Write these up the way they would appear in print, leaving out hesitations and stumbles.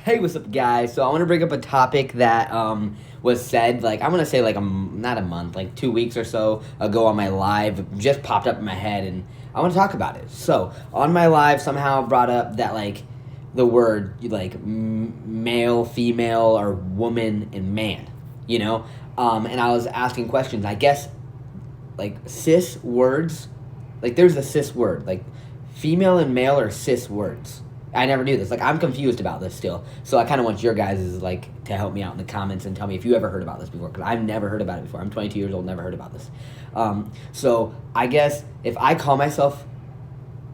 Hey, what's up, guys? So I want to bring up a topic that was said, like, I want to say, like, not a month, like 2 weeks or so ago on my live, just popped up in my head, and I want to talk about it. So on my live, somehow brought up that, like, the word, like, male, female, or woman and man, you know? And I was asking questions. I guess, like, cis words, like, there's a cis word, like, female and male are cis words. I never knew this. Like, I'm confused about this still. So I kind of want your guys' like to help me out in the comments and tell me if you ever heard about this before, because I've never heard about it before. I'm 22 years old, never heard about this. So I guess if I call myself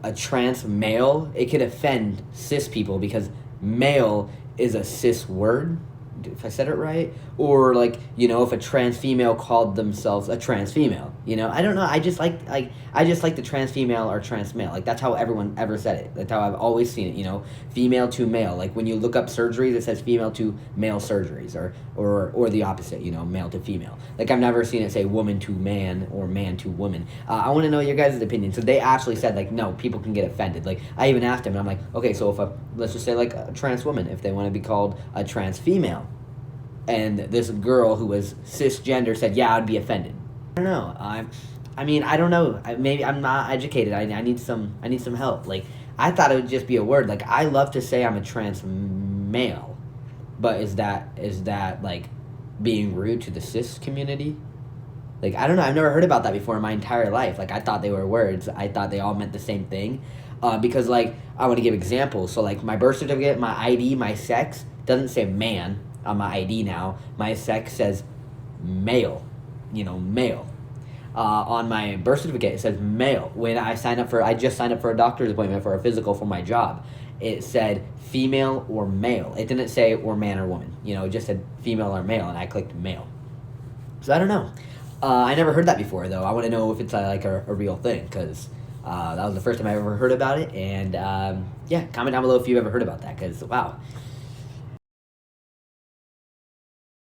a trans male, it could offend cis people because male is a cis word, if I said it right. Or, like, you know, if a trans female called themselves a trans female, you know, I don't know. I just like the trans female or trans male. Like, that's how everyone ever said it. That's how I've always seen it, you know, female to male. Like, when you look up surgeries, it says female to male surgeries, or the opposite, you know, male to female. Like, I've never seen it say woman to man or man to woman. I want to know your guys' opinion. So they actually said, like, no, people can get offended. Like, I even asked them, and I'm like, okay, so if let's just say, like, a trans woman, if they want to be called a trans female, and this girl who was cisgender said, yeah, I'd be offended. I don't know. I mean, I don't know. Maybe I'm not educated. I need some help. Like, I thought it would just be a word. Like, I love to say I'm a trans male, but is that like being rude to the cis community? Like, I don't know. I've never heard about that before in my entire life. Like, I thought they were words. I thought they all meant the same thing. Because, like, I want to give examples. So, like, my birth certificate, my ID, my sex doesn't say man on my ID now. My sex says male, you know, male. On my birth certificate, it says male. When I just signed up for a doctor's appointment for a physical for my job, it said female or male. It didn't say or man or woman. You know, it just said female or male, and I clicked male. So I don't know. I never heard that before, though. I want to know if it's like a real thing, because that was the first time I ever heard about it. And yeah, comment down below if you ever heard about that, because wow.